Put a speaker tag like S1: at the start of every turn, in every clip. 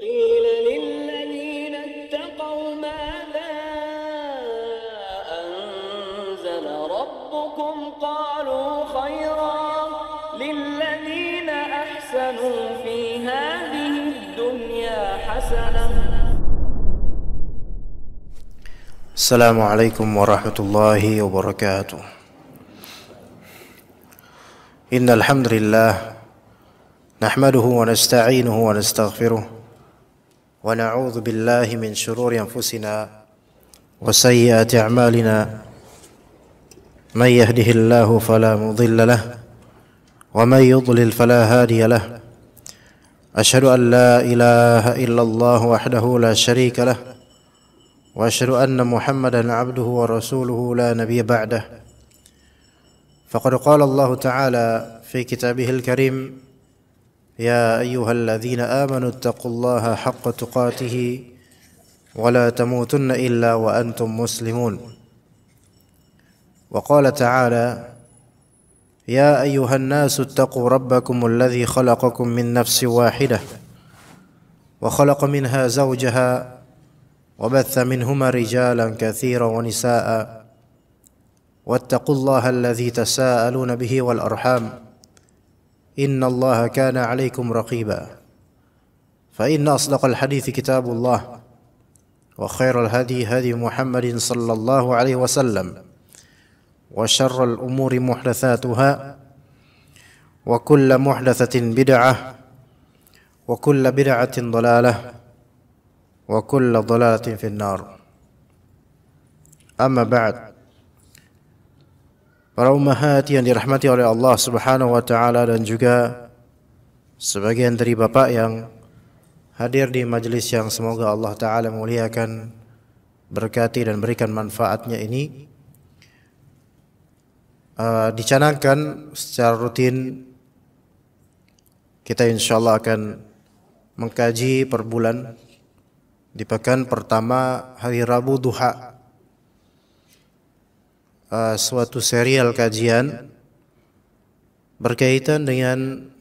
S1: قيل للذين اتقوا ماذا أنزل ربكم قالوا خيرا للذين أحسنوا في هذه الدنيا حسنة.
S2: السلام عليكم ورحمة الله وبركاته. إن الحمد لله نحمده ونستعينه ونستغفره ونعوذ بالله من شرور أنفسنا وسيئات أعمالنا من يهده الله فلا مضل له ومن يضلل فلا هادي له أشهد أن لا إله إلا الله وحده لا شريك له وأشهد أن محمدا عبده ورسوله لا نبي بعده فقد قال الله تعالى في كتابه الكريم يا أيها الذين آمنوا اتقوا الله حق تقاته ولا تموتن إلا وأنتم مسلمون وقال تعالى يا أيها الناس اتقوا ربكم الذي خلقكم من نفس واحدة وخلق منها زوجها وبث منهما رجالا كثيرا ونساء واتقوا الله الذي تساءلون به والأرحام إن الله كان عليكم رقيبا فإن أصدق الحديث كتاب الله وخير الهدي هدي محمد صلى الله عليه وسلم وشر الأمور محدثاتها وكل محدثة بدعة وكل بدعة ضلالة وكل ضلالة في النار. أما بعد, para ummahat yang dirahmati oleh Allah Subhanahu wa taala dan juga sebagian dari Bapak yang hadir di majelis yang semoga Allah taala muliakan, berkati dan berikan manfaatnya ini, dicanangkan secara rutin kita insyaallah akan mengkaji per bulan di pekan pertama hari Rabu duha, suatu serial kajian berkaitan dengan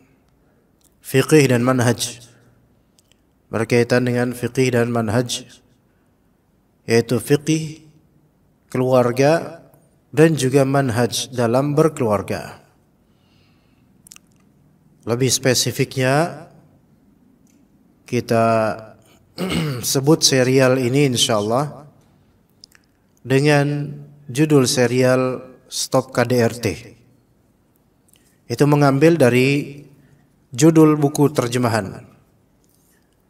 S2: fiqih dan manhaj, yaitu fiqih keluarga dan juga manhaj dalam berkeluarga. Lebih spesifiknya kita sebut serial ini insyaallah dengan judul serial Stop KDRT. Itu mengambil dari judul buku terjemahan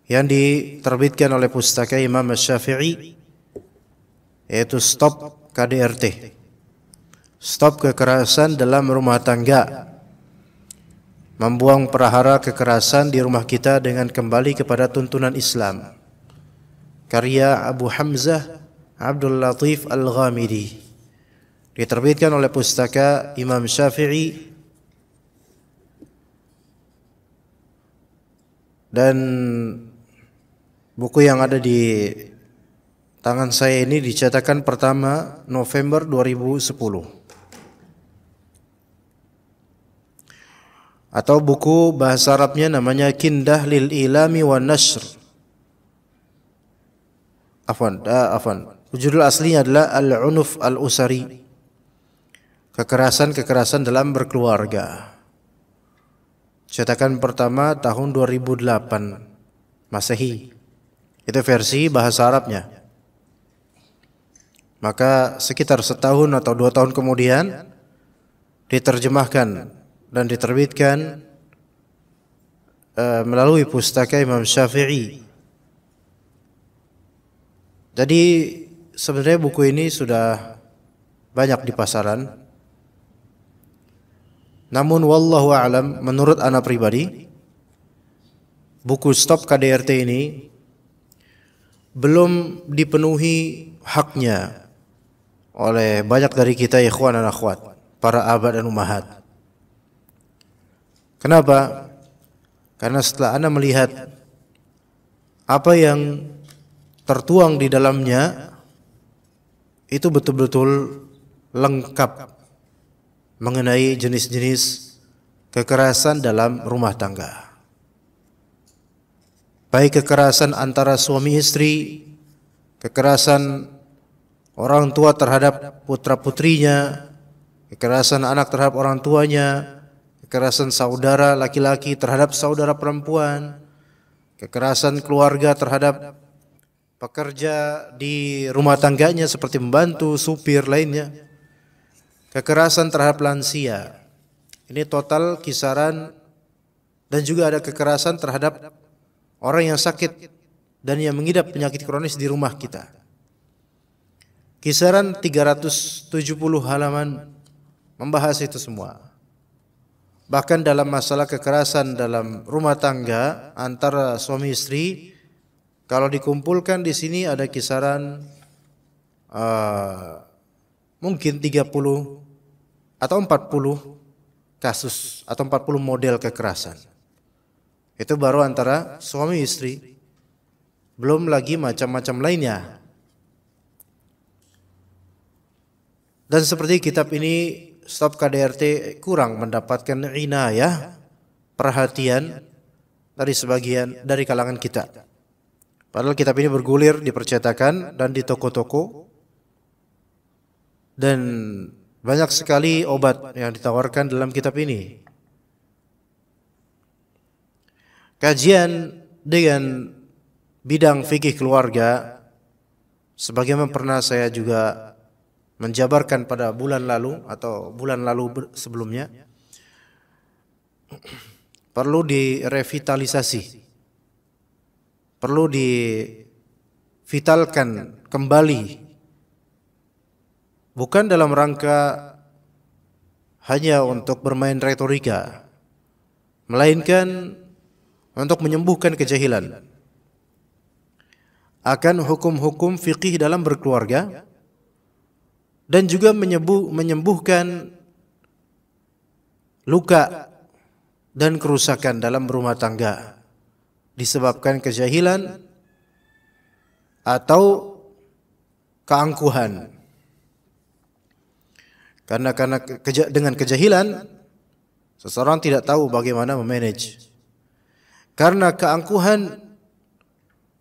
S2: yang diterbitkan oleh pustaka Imam Syafi'i, yaitu Stop KDRT, Stop kekerasan dalam rumah tangga, membuang prahara kekerasan di rumah kita dengan kembali kepada tuntunan Islam, karya Abu Hamzah Abdul Latif Al-Ghamidi, diterbitkan oleh pustaka Imam Syafi'i, dan buku yang ada di tangan saya ini dicetakkan pertama November 2010. Atau buku bahasa Arabnya namanya Kindah lil Ilami wa Nashr. Afwan. Judul aslinya adalah Al-Unuf Al-Usari, kekerasan dalam berkeluarga. Cetakan pertama tahun 2008 Masehi. Itu versi bahasa Arabnya. Maka sekitar setahun atau 2 tahun kemudian diterjemahkan dan diterbitkan melalui pustaka Imam Syafi'i. Jadi sebenarnya buku ini sudah banyak di pasaran. Namun wallahu a'lam, menurut ana pribadi, buku Stop KDRT ini belum dipenuhi haknya oleh banyak dari kita ikhwan dan akhwat, para abad dan ummahat. Kenapa? Karena setelah Anda melihat apa yang tertuang di dalamnya, itu betul-betul lengkap mengenai jenis-jenis kekerasan dalam rumah tangga. baik kekerasan antara suami istri, kekerasan orang tua terhadap putra-putrinya, kekerasan anak terhadap orang tuanya, kekerasan saudara laki-laki terhadap saudara perempuan, kekerasan keluarga terhadap pekerja di rumah tangganya seperti membantu, supir lainnya, kekerasan terhadap lansia. Ini total kisaran, dan juga ada kekerasan terhadap orang yang sakit dan yang mengidap penyakit kronis di rumah kita. Kisaran 370 halaman membahas itu semua. Bahkan dalam masalah kekerasan dalam rumah tangga antara suami istri, kalau dikumpulkan di sini ada kisaran mungkin 30 atau 40 kasus atau 40 model kekerasan. Itu baru antara suami istri, belum lagi macam-macam lainnya. Dan seperti kitab ini, Stop KDRT kurang mendapatkan inayah, perhatian dari sebagian dari kalangan kita. Padahal kitab ini bergulir di percetakan dan di toko-toko, dan banyak sekali obat yang ditawarkan dalam kitab ini. Kajian dengan bidang fikih keluarga, sebagaimana pernah saya juga menjabarkan pada bulan lalu atau bulan lalu sebelumnya, perlu direvitalisasi, perlu divitalkan kembali, bukan dalam rangka hanya untuk bermain retorika, melainkan untuk menyembuhkan kejahilan akan hukum-hukum fikih dalam berkeluarga, dan juga menyembuhkan luka dan kerusakan dalam rumah tangga disebabkan kejahilan atau keangkuhan. Karena dengan kejahilan seseorang tidak tahu bagaimana memanage. Karena keangkuhan,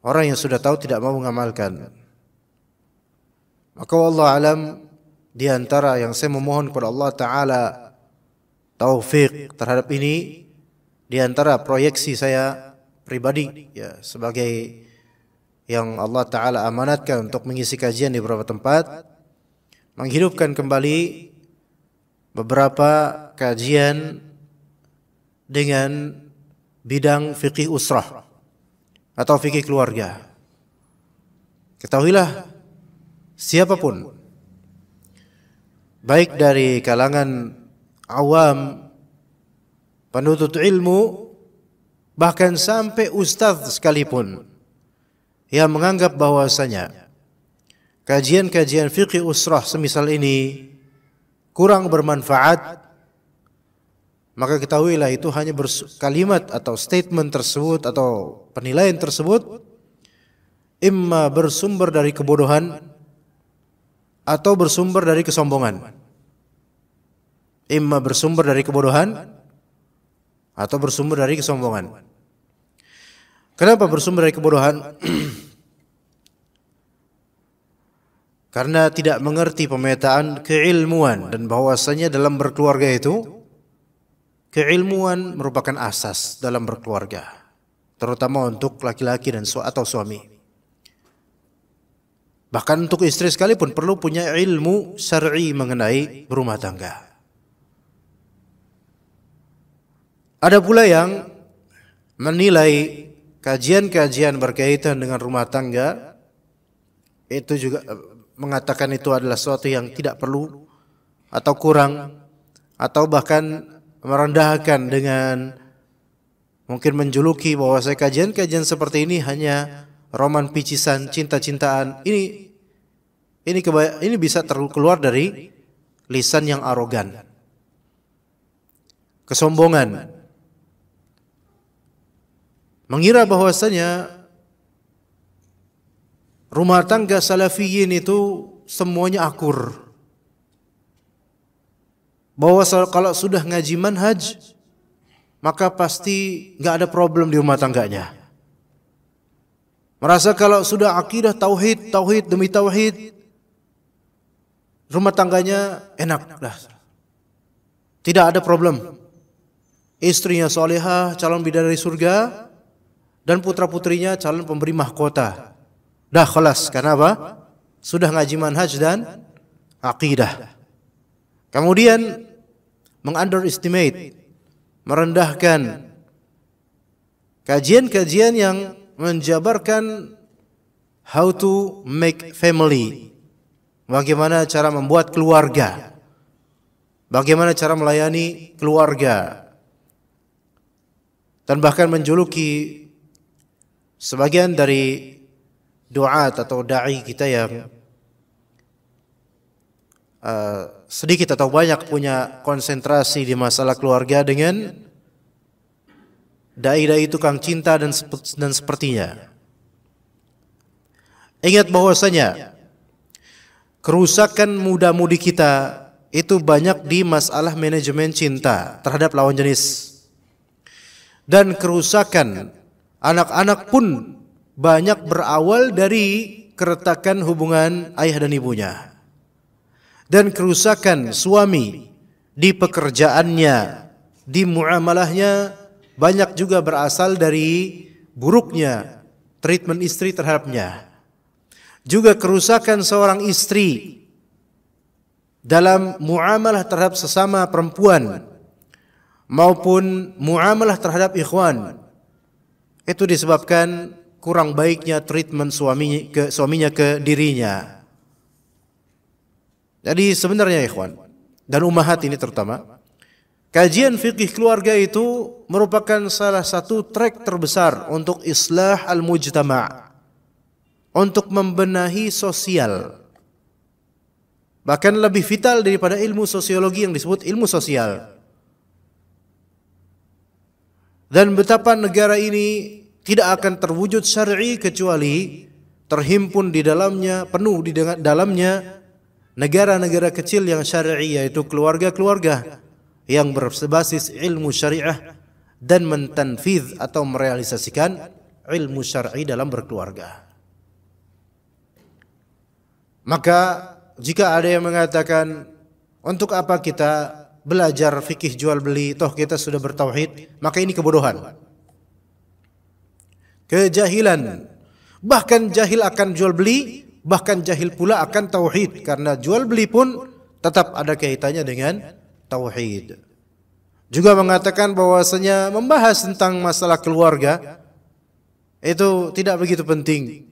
S2: orang yang sudah tahu tidak mau mengamalkan. Maka wallahu alam, di antara yang saya memohon kepada Allah Ta'ala taufik terhadap ini, di antara proyeksi saya pribadi ya, sebagai yang Allah Ta'ala amanatkan untuk mengisi kajian di beberapa tempat, menghidupkan kembali beberapa kajian dengan bidang fikih usrah atau fikih keluarga. Ketahuilah, siapapun, baik dari kalangan awam, penuntut ilmu, bahkan sampai ustadz sekalipun, yang menganggap bahwasanya kajian-kajian fikih usrah semisal ini kurang bermanfaat, maka ketahuilah itu hanya kalimat atau statement tersebut atau penilaian tersebut imma bersumber dari kebodohan atau bersumber dari kesombongan. Imma bersumber dari kebodohan atau bersumber dari kesombongan. Kenapa bersumber dari kebodohan? Karena tidak mengerti pemetaan keilmuan, dan bahwasanya dalam berkeluarga itu keilmuan merupakan asas dalam berkeluarga, terutama untuk laki-laki dan atau suami. Bahkan untuk istri sekalipun perlu punya ilmu syar'i mengenai berumah tangga. Ada pula yang menilai kajian-kajian berkaitan dengan rumah tangga itu juga mengatakan itu adalah sesuatu yang tidak perlu atau kurang, atau bahkan merendahkan dengan mungkin menjuluki bahwa saya kajian-kajian seperti ini hanya roman picisan, cinta-cintaan. Ini bisa keluar dari lisan yang arogan, kesombongan, mengira bahwasanya rumah tangga salafiyin itu semuanya akur, bahwa kalau sudah ngaji manhaj maka pasti nggak ada problem di rumah tangganya. merasa kalau sudah akidah tauhid, tauhid demi tauhid, rumah tangganya enak dah. Tidak ada problem. Istrinya solehah, calon bidadari surga, dan putra-putrinya calon pemberi mahkota. Dah khalas, karena apa? Sudah ngaji manhaj dan akidah. Kemudian mengunderestimate, merendahkan kajian-kajian yang menjabarkan how to make family. Bagaimana cara membuat keluarga. Bagaimana cara melayani keluarga. Dan bahkan menjuluki sebagian dari duat atau da'i kita yang sedikit atau banyak punya konsentrasi di masalah keluarga dengan dai-dai tukang cinta dan sepertinya. Ingat bahwasanya kerusakan muda-mudi kita itu banyak di masalah manajemen cinta terhadap lawan jenis. Dan kerusakan anak-anak pun banyak berawal dari keretakan hubungan ayah dan ibunya. Dan kerusakan suami di pekerjaannya, di muamalahnya, banyak juga berasal dari buruknya treatment istri terhadapnya. Juga kerusakan seorang istri dalam muamalah terhadap sesama perempuan maupun muamalah terhadap ikhwan, itu disebabkan kurang baiknya treatment suaminya ke dirinya. Jadi sebenarnya ikhwan dan ummahat ini terutama, kajian fikih keluarga itu merupakan salah satu track terbesar untuk islah al-mujtama', untuk membenahi sosial. Bahkan lebih vital daripada ilmu sosiologi yang disebut ilmu sosial. Dan betapa negara ini tidak akan terwujud syar'i kecuali terhimpun di dalamnya, penuh di dalamnya negara-negara kecil yang syar'i, yaitu keluarga-keluarga yang berbasis ilmu syariah dan mentanfidz atau merealisasikan ilmu syar'i dalam berkeluarga. Maka jika ada yang mengatakan, untuk apa kita belajar fikih jual beli, toh kita sudah bertauhid, maka ini kebodohan, kejahilan. Bahkan jahil akan jual beli, bahkan jahil pula akan tauhid, karena jual beli pun tetap ada kaitannya dengan tauhid. Juga mengatakan bahwasanya membahas tentang masalah keluarga itu tidak begitu penting.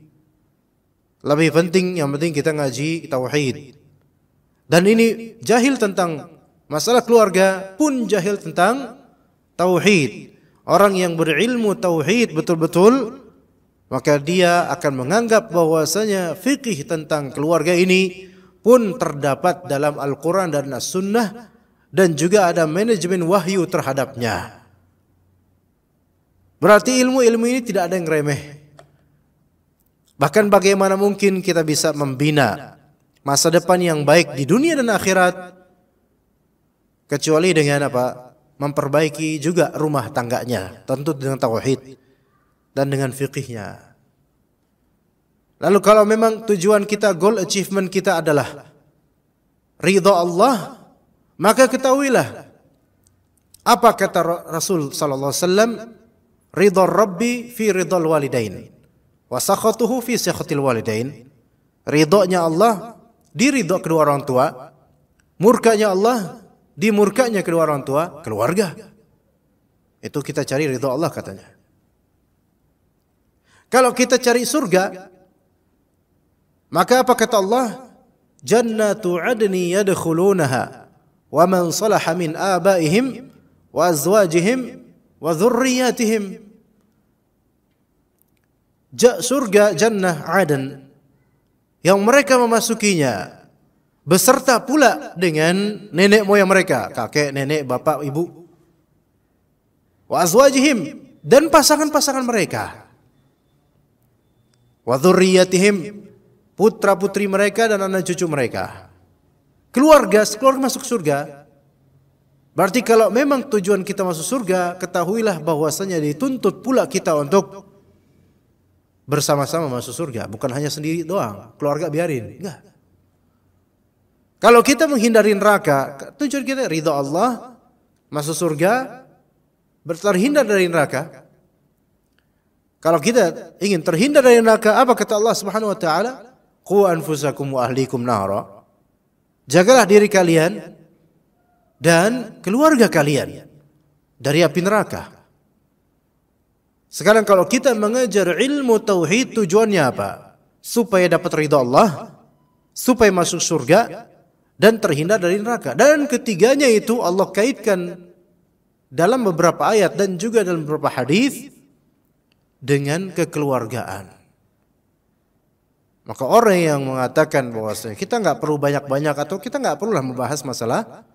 S2: Lebih penting, yang penting kita ngaji tauhid. Dan ini jahil tentang masalah keluarga pun jahil tentang tauhid. Orang yang berilmu tauhid betul-betul, maka dia akan menganggap bahwasanya fikih tentang keluarga ini pun terdapat dalam Al-Quran dan As-Sunnah, dan juga ada manajemen wahyu terhadapnya. Berarti ilmu-ilmu ini tidak ada yang remeh. Bahkan bagaimana mungkin kita bisa membina masa depan yang baik di dunia dan akhirat kecuali dengan apa? Memperbaiki juga rumah tangganya, tentu dengan tauhid dan dengan fikihnya. Lalu kalau memang tujuan kita, goal achievement kita adalah ridha Allah, maka ketahuilah apa kata Rasul sallallahu alaihi wasallam, ridha Rabbi fi ridhal walidain wa sakhatuhu fi sakhatil walidain. Ridhonya Allah di ridho kedua orang tua, murkanya Allah di murkanya kedua orang tua, keluarga. Itu kita cari ridho Allah katanya. Kalau kita cari surga, maka apa kata Allah? Jannatu adni yadkhulunaha wa man salaha min abaihim wa azwajihim wa dhurriyyatihim. Surga jannah Aden yang mereka memasukinya beserta pula dengan nenek moyang mereka, kakek, nenek, bapak, ibu. Wa azwajihim, dan pasangan-pasangan mereka. Wa dzurriyyatihim, putra-putri mereka dan anak cucu mereka. Keluarga masuk surga. Berarti kalau memang tujuan kita masuk surga, ketahuilah bahwasanya dituntut pula kita untuk bersama-sama masuk surga, bukan hanya sendiri doang, keluarga biarin. Enggak. Kalau kita menghindari neraka, tujuan kita ridha Allah, masuk surga, terhindar dari neraka. Kalau kita ingin terhindar dari neraka, apa kata Allah Subhanahu wa taala? Qu anfusakum wa ahlikum nara. Jagalah diri kalian dan keluarga kalian dari api neraka. Sekarang kalau kita mengajar ilmu tauhid, tujuannya apa? Supaya dapat ridha Allah, supaya masuk surga dan terhindar dari neraka. Dan ketiganya itu Allah kaitkan dalam beberapa ayat dan juga dalam beberapa hadis dengan kekeluargaan. Maka orang yang mengatakan bahwasanya kita nggak perlu banyak-banyak atau kita nggak perlulah membahas masalah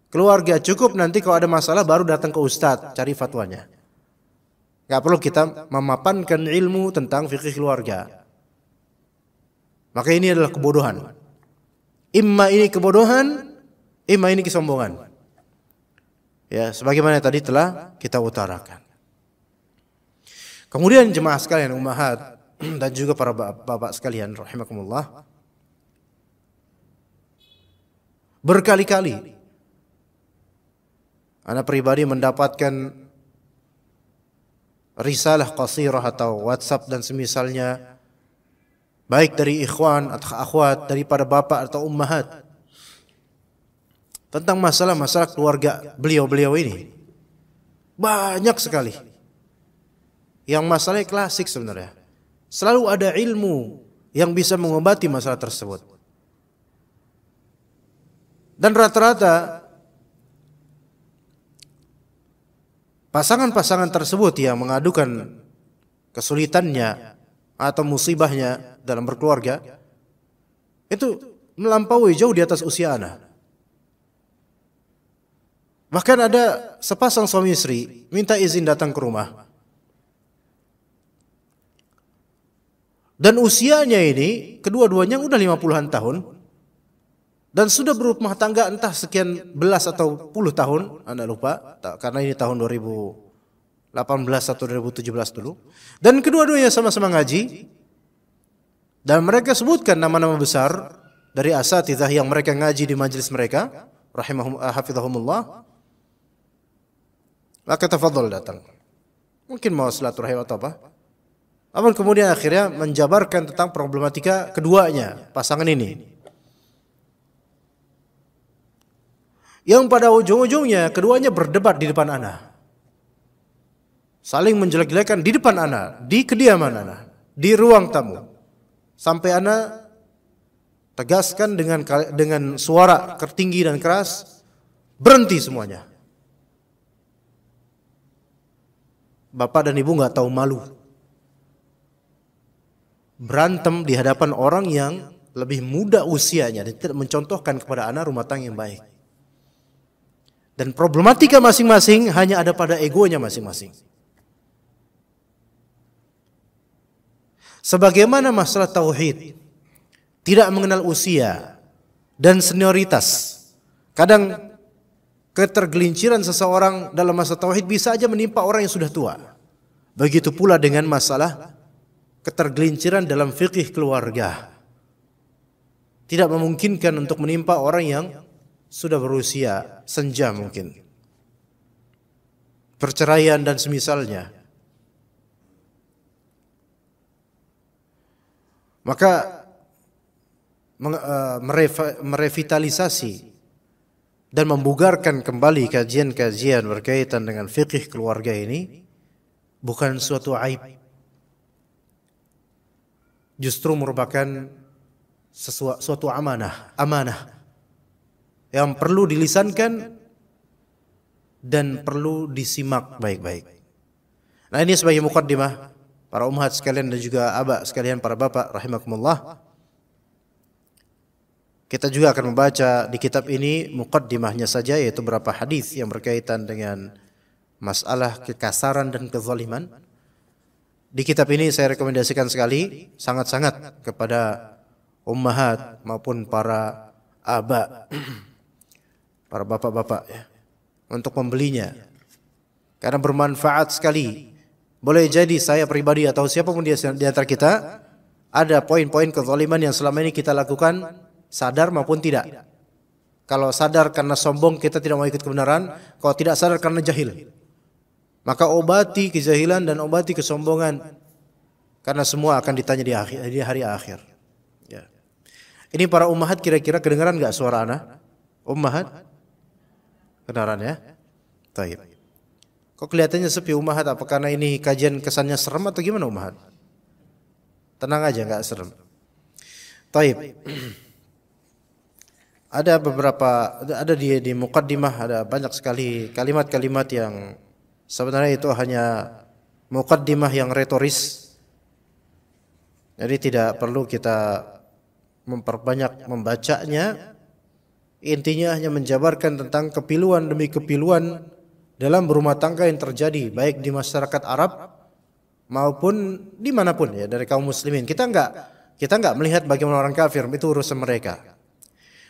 S2: keluarga, cukup nanti kalau ada masalah baru datang ke ustadz cari fatwanya. Nggak perlu kita memapankan ilmu tentang fikih keluarga. Maka ini adalah kebodohan. Imma ini kebodohan, imma ini kesombongan. Ya, sebagaimana tadi telah kita utarakan. Kemudian jemaah sekalian, ummahat dan juga para bapak sekalian rahimakumullah, berkali-kali ana pribadi mendapatkan risalah qasirah atau WhatsApp dan semisalnya, baik dari ikhwan atau akhwat, daripada bapak atau ummahat, tentang masalah-masalah keluarga beliau-beliau ini. Banyak sekali. Yang masalahnya klasik sebenarnya. Selalu ada ilmu yang bisa mengobati masalah tersebut. Dan rata-rata pasangan-pasangan tersebut yang mengadukan kesulitannya atau musibahnya dalam berkeluarga itu melampaui jauh di atas usia anak. Bahkan ada sepasang suami istri minta izin datang ke rumah. Dan usianya ini kedua-duanya udah 50-an tahun dan sudah berumah tangga entah sekian belas atau puluh tahun, Anda lupa karena ini tahun 2018 atau 2017 dulu. Dan kedua-duanya sama-sama ngaji dan mereka sebutkan nama-nama besar dari asatidzah yang mereka ngaji di majelis mereka, hafizahumullah. Maka tafadhol datang. Mungkin mau silaturahim atau apa? Namun kemudian akhirnya menjabarkan tentang problematika keduanya, pasangan ini. Yang pada ujung-ujungnya keduanya berdebat di depan anak. Saling menjelek-jelekan di depan anak, di kediaman anak, di ruang tamu. Sampai anak tegaskan dengan suara tertinggi dan keras, berhenti semuanya. Bapak dan ibu nggak tahu malu. Berantem di hadapan orang yang lebih muda usianya dan tidak mencontohkan kepada anak rumah tangga yang baik. Dan problematika masing-masing hanya ada pada egonya masing-masing. Sebagaimana masalah tauhid tidak mengenal usia dan senioritas. Kadang ketergelinciran seseorang dalam masalah tauhid bisa aja menimpa orang yang sudah tua. Begitu pula dengan masalah ketergelinciran dalam fikih keluarga. Tidak memungkinkan untuk menimpa orang yang sudah berusia senja mungkin. Perceraian dan semisalnya. Maka merevitalisasi dan membugarkan kembali kajian-kajian berkaitan dengan fikih keluarga ini bukan suatu aib. Justru merupakan suatu amanah yang perlu dilisankan dan perlu disimak baik-baik. Nah, ini sebagai muqaddimah para ummahat sekalian dan juga aba sekalian, para bapak rahimakumullah. Kita juga akan membaca di kitab ini muqaddimahnya saja, yaitu beberapa hadis yang berkaitan dengan masalah kekasaran dan kezaliman. Di kitab ini saya rekomendasikan sekali sangat-sangat kepada ummahat maupun para aba, para bapak-bapak ya, untuk membelinya. Karena bermanfaat sekali Boleh jadi saya pribadi atau siapapun di antara kita ada poin-poin kezaliman yang selama ini kita lakukan sadar maupun tidak. Kalau sadar karena sombong kita tidak mau ikut kebenaran, kalau tidak sadar karena jahil. Maka obati kejahilan dan obati kesombongan, karena semua akan ditanya di hari akhir. Ya. Ini para ummahat kira-kira kedengaran enggak suara ana? Ummahat? Kedengaran ya? Taib. Kok kelihatannya sepi ummahat? Apa karena ini kajian kesannya serem atau gimana ummahat? Tenang aja, enggak serem. Taib. Ada beberapa, ada di muqaddimah ada banyak sekali kalimat-kalimat yang sebenarnya itu hanya muqaddimah yang retoris. Jadi tidak perlu kita memperbanyak membacanya. Intinya hanya menjabarkan tentang kepiluan demi kepiluan dalam berumah tangga yang terjadi baik di masyarakat Arab maupun dimanapun ya dari kaum muslimin. Kita enggak melihat bagaimana orang kafir, itu urusan mereka.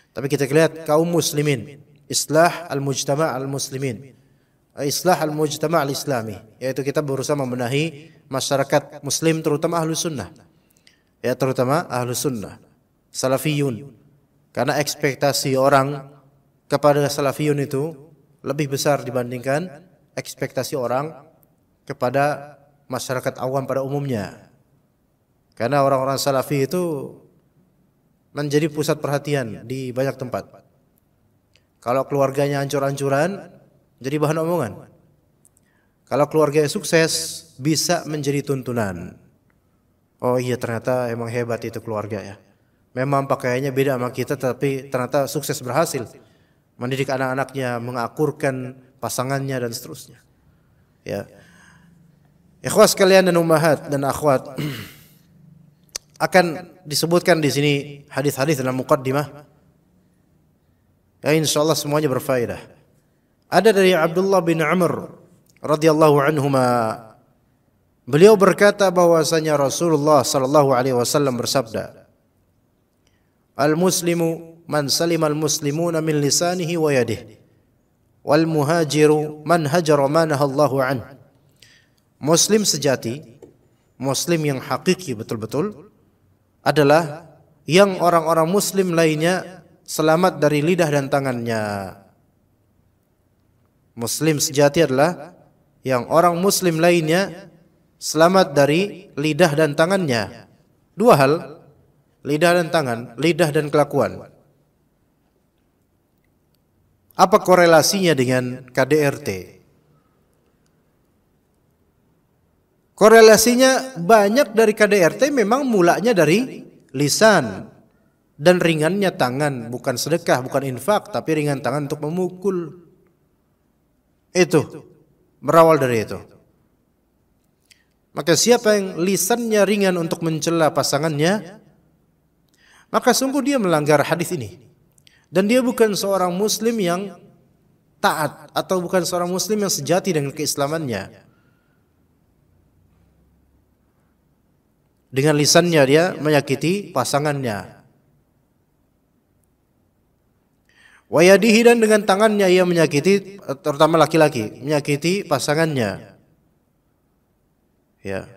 S2: Tapi kita lihat kaum muslimin, islah al-mujtama' al-muslimin, islah al-mujtama' al-islami, yaitu kita berusaha membenahi masyarakat muslim terutama ahlu sunnah. Ya, terutama ahlu sunnah, salafiyun. Karena ekspektasi orang kepada salafiyun itu lebih besar dibandingkan ekspektasi orang kepada masyarakat awam pada umumnya. Karena orang-orang salafi itu menjadi pusat perhatian di banyak tempat. Kalau keluarganya hancur-hancuran, jadi bahan omongan. Kalau keluarganya sukses, bisa menjadi tuntunan. Oh iya, ternyata emang hebat itu keluarga ya. Memang pakaiannya beda sama kita, tapi ternyata sukses berhasil mendidik anak-anaknya, mengakurkan pasangannya dan seterusnya. Ya. Ikhwas sekalian dan ummahat dan akhwat, akan disebutkan di sini hadis-hadis dalam muqaddimah. Ya, insyaallah semuanya berfaedah. Ada dari Abdullah bin Amr radhiyallahu anhuma, beliau berkata bahwasanya Rasulullah sallallahu alaihi wasallam bersabda, "Al-muslimu man salima al-muslimuna min lisanihi wa yadihi, wal muhajiru man hajara ma nahallahu an." Muslim sejati, muslim yang hakiki betul-betul adalah yang orang-orang muslim lainnya selamat dari lidah dan tangannya. Muslim sejati adalah yang orang muslim lainnya selamat dari lidah dan tangannya. Dua hal, lidah dan tangan, lidah dan kelakuan. Apa korelasinya dengan KDRT? Korelasinya banyak dari KDRT memang mulanya dari lisan dan ringannya tangan, bukan sedekah, bukan infak, tapi ringan tangan untuk memukul. Itu berawal dari itu. Maka siapa yang lisannya ringan untuk mencela pasangannya, maka sungguh dia melanggar hadis ini. Dan dia bukan seorang muslim yang taat atau bukan seorang muslim yang sejati dengan keislamannya. Dengan lisannya dia menyakiti pasangannya. Wa yadihi, dan dengan tangannya ia menyakiti, terutama laki-laki, menyakiti pasangannya. Ya.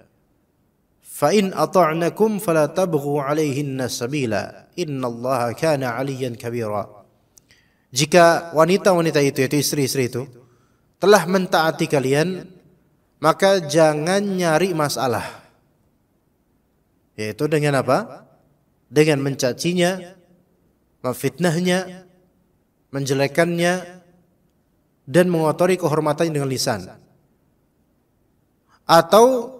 S2: Fa in ata'nakum fala tabghu 'alaihinna sabila, innallaha kana 'aliyyan kabira. Jika wanita-wanita itu, yaitu istri-istri itu, telah mentaati kalian, maka jangan nyari masalah. Yaitu dengan apa? Dengan mencacinya, memfitnahnya, menjelekannya, dan mengotori kehormatannya dengan lisan. Atau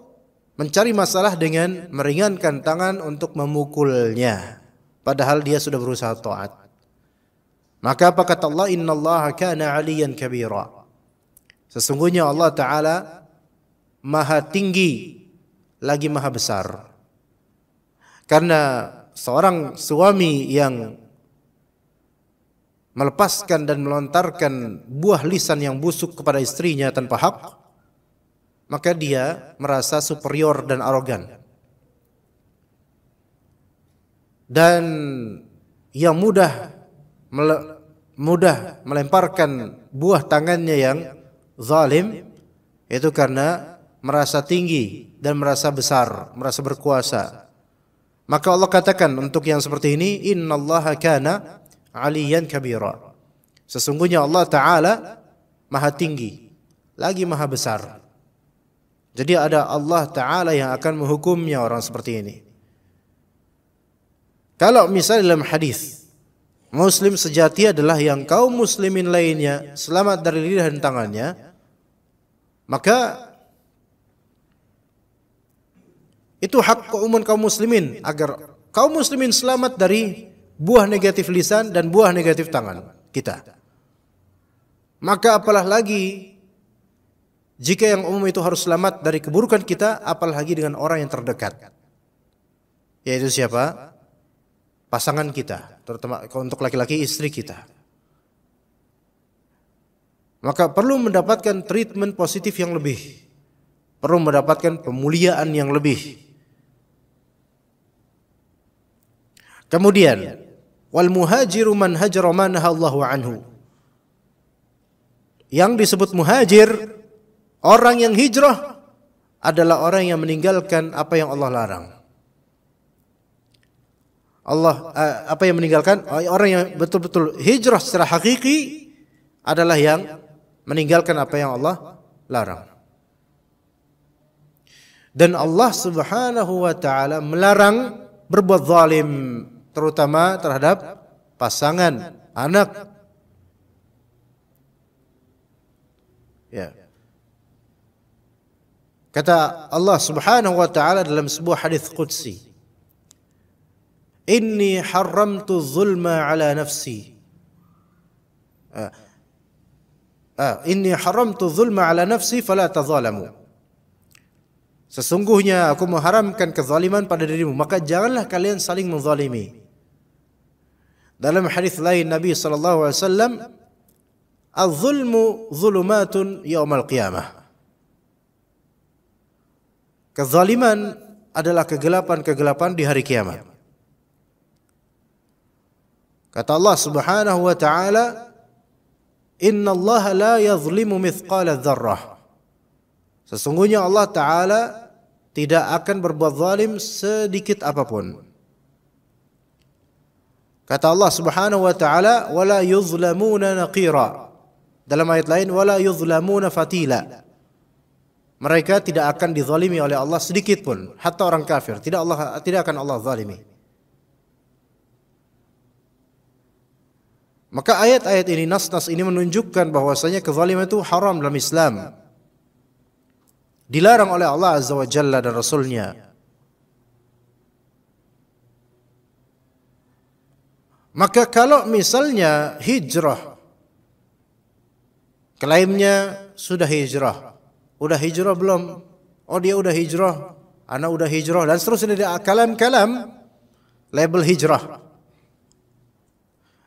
S2: mencari masalah dengan meringankan tangan untuk memukulnya, padahal dia sudah berusaha taat. Maka apa kata Allah? Innallaha kana 'aliyyan kabira. Sesungguhnya Allah Ta'ala maha tinggi lagi maha besar. Karena seorang suami yang melepaskan dan melontarkan buah lisan yang busuk kepada istrinya tanpa hak, maka dia merasa superior dan arogan. Dan yang mudah melemparkan buah tangannya yang zalim, itu karena merasa tinggi dan merasa besar, merasa berkuasa. Maka Allah katakan untuk yang seperti ini, innallaha kana 'aliyan kabira. Sesungguhnya Allah Ta'ala maha tinggi, lagi maha besar. Jadi ada Allah Ta'ala yang akan menghukumnya orang seperti ini. Kalau misalnya dalam hadis, Muslim sejati adalah yang kaum muslimin lainnya selamat dari lidah dan tangannya, maka itu hak keumuman kaum muslimin agar kaum muslimin selamat dari buah negatif lisan dan buah negatif tangan kita. Maka apalah lagi jika yang umum itu harus selamat dari keburukan kita, apalagi dengan orang yang terdekat. Yaitu siapa? Pasangan kita, terutama untuk laki-laki istri kita. Maka perlu mendapatkan treatment positif yang lebih. Perlu mendapatkan pemuliaan yang lebih. Kemudian, wal muhajiru man hajara ma nahallahu anhu. Yang disebut muhajir, orang yang hijrah adalah orang yang meninggalkan apa yang Allah larang. Apa yang meninggalkan? Orang yang betul-betul hijrah secara hakiki adalah yang meninggalkan apa yang Allah larang. Dan Allah Subhanahu wa taala melarang berbuat zalim, terutama terhadap pasangan, anak. Ya. Kata Allah Subhanahu wa taala dalam sebuah hadis qudsi, Inni haramtu zulma ala nafsi. Inni haramtu zulma ala nafsi fala tazalamu. Sesungguhnya aku mengharamkan kezaliman pada dirimu, maka janganlah kalian saling menzalimi. Dalam hadis lain Nabi sallallahu alaihi wasallam, "Az-zulmu zulumatun yaumal qiyamah." Kezaliman adalah kegelapan-kegelapan di hari kiamat. Kata Allah Subhanahu wa taala, "Innallaha la yadhlimu mithqala dzarrah." Sesungguhnya Allah Taala tidak akan berbuat zalim sedikit apapun. Kata Allah Subhanahu wa taala, "Wala yuzlamuna naqira." Dalam ayat lain, "Wala yuzlamuna fatila." Mereka tidak akan dizalimi oleh Allah sedikit pun, hatta orang kafir, tidak akan Allah zalimi. Maka ayat-ayat ini, nas-nas ini menunjukkan bahwasanya kezaliman itu haram dalam Islam. Dilarang oleh Allah Azza wa Jalla dan Rasulnya. Maka kalau misalnya hijrah, klaimnya sudah hijrah. Udah hijrah belum? Oh dia udah hijrah, anak udah hijrah, dan seterusnya dia kalam-kalam label hijrah.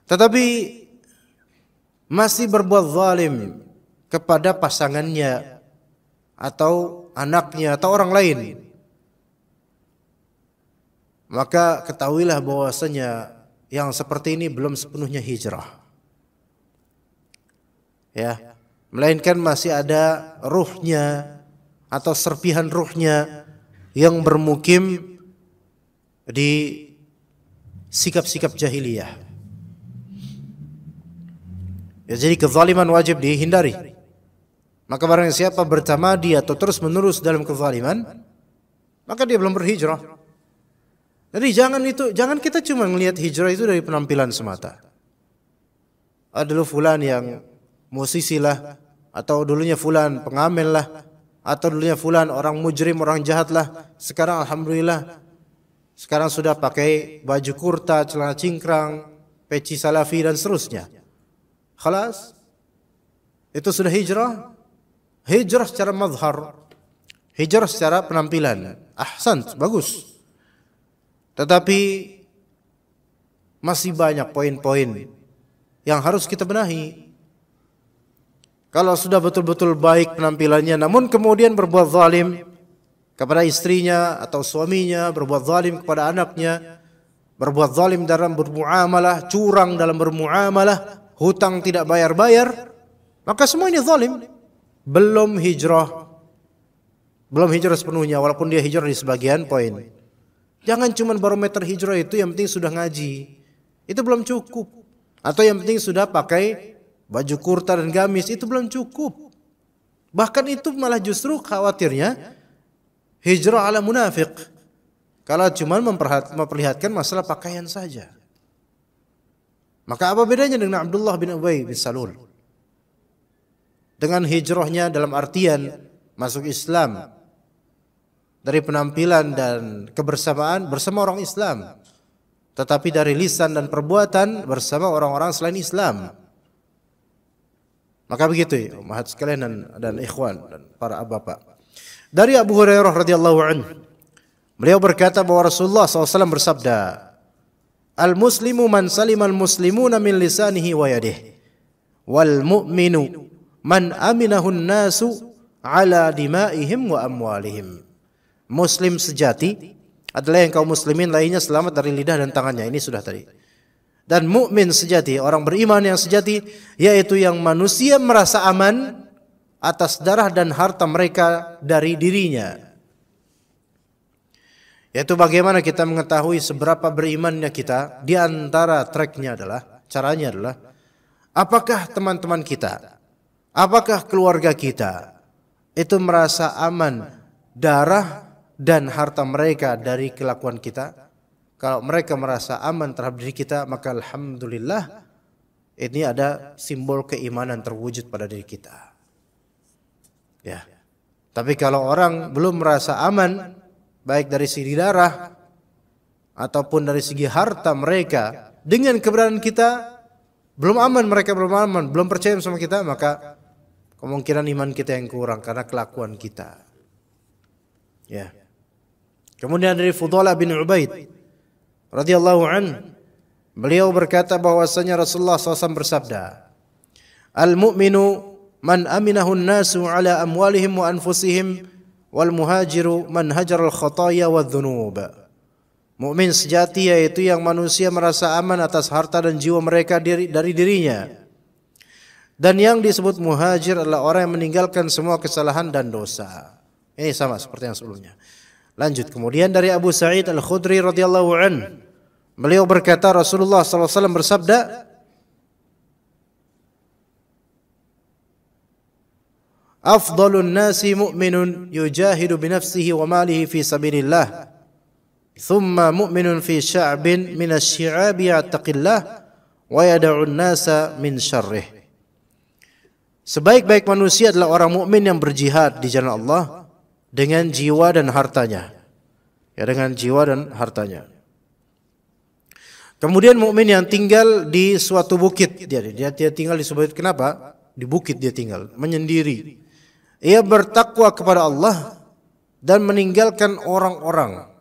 S2: Tetapi masih berbuat zalim kepada pasangannya atau anaknya atau orang lain, maka ketahuilah bahwasanya yang seperti ini belum sepenuhnya hijrah. Ya, melainkan masih ada ruhnya atau serpihan ruhnya yang bermukim di sikap-sikap jahiliyah. Ya, jadi kezaliman wajib dihindari. Maka barang siapa bertamadi atau terus menerus dalam kezaliman, maka dia belum berhijrah. Jadi jangan kita cuma melihat hijrah itu dari penampilan semata. Dulu fulan yang musisi lah, atau dulunya fulan pengamen lah, atau dulunya fulan orang mujrim, orang jahat lah. Sekarang alhamdulillah, sekarang sudah pakai baju kurta, celana cingkrang, peci salafi dan seterusnya. Khalas, itu sudah hijrah. Hijrah secara mazhar, hijrah secara penampilan. Ahsan, bagus. Tetapi masih banyak poin-poin yang harus kita benahi. Kalau sudah betul-betul baik penampilannya, namun kemudian berbuat zalim kepada istrinya atau suaminya, berbuat zalim kepada anaknya, berbuat zalim dalam bermuamalah, curang dalam bermuamalah, hutang tidak bayar-bayar, maka semua ini zalim. Belum hijrah. Belum hijrah sepenuhnya, walaupun dia hijrah di sebagian poin. Jangan cuma barometer hijrah itu yang penting sudah ngaji. Itu belum cukup. Atau yang penting sudah pakai baju kurta dan gamis, itu belum cukup. Bahkan itu malah justru khawatirnya hijrah ala munafik. Kalau cuma memperlihatkan masalah pakaian saja. Maka apa bedanya dengan Abdullah bin Ubay bin Salul? Dengan hijrahnya dalam artian masuk Islam, dari penampilan dan kebersamaan bersama orang Islam, tetapi dari lisan dan perbuatan bersama orang-orang selain Islam. Maka begitu ya, umat sekalian dan ikhwan dan para bapak. Dari Abu Hurairah radhiyallahu anhu, beliau berkata bahwa Rasulullah SAW bersabda, "Al-muslimu man salimal muslimuna min lisanihi wa yadihi, wal mu'minu man aminahun nasu ala dimaihim wa amwalihim." Muslim sejati adalah yang kaum muslimin lainnya selamat dari lidah dan tangannya. Ini sudah tadi. Dan mukmin sejati, orang beriman yang sejati, yaitu yang manusia merasa aman atas darah dan harta mereka dari dirinya. Yaitu bagaimana kita mengetahui seberapa berimannya kita. Di antara treknya adalah, caranya adalah, apakah teman-teman kita, apakah keluarga kita itu merasa aman darah dan harta mereka dari kelakuan kita. Kalau mereka merasa aman terhadap diri kita, maka alhamdulillah ini ada simbol keimanan terwujud pada diri kita. Ya. Tapi kalau orang belum merasa aman, baik dari segi darah ataupun dari segi harta mereka, dengan keberadaan kita belum aman, mereka belum aman, belum percaya sama kita, maka kemungkinan iman kita yang kurang karena kelakuan kita. Ya. Kemudian dari Fudalah bin Ubaid radhiyallahu an, beliau berkata bahwasanya Rasulullah SAW bersabda, "Al-mu'minu man aminahu an-nasu ala amwalihim wa anfusihim, wal muhajiru man hajaral khataya wadh-dhunub." Mukmin sejati yaitu yang manusia merasa aman atas harta dan jiwa mereka dari dirinya. Dan yang disebut muhajir adalah orang yang meninggalkan semua kesalahan dan dosa. Ini sama seperti yang sebelumnya. Lanjut, kemudian dari Abu Sa'id Al-Khudri radhiyallahu an, beliau berkata Rasulullah SAW bersabda, "Afdalun nasi mu'minun yujahidu binafsihi wa malihi fi sabilillah, thumma mu'minun fi sya'bin min asy-syi'abi ya'taqillah wa yad'un nasa min syarrih." Sebaik-baik manusia adalah orang mukmin yang berjihad di jalan Allah dengan jiwa dan hartanya. Ya, dengan jiwa dan hartanya. Kemudian mukmin yang tinggal di suatu bukit, dia tinggal di suatu bukit. Kenapa? Di bukit dia tinggal, menyendiri. Ia bertakwa kepada Allah dan meninggalkan orang-orang,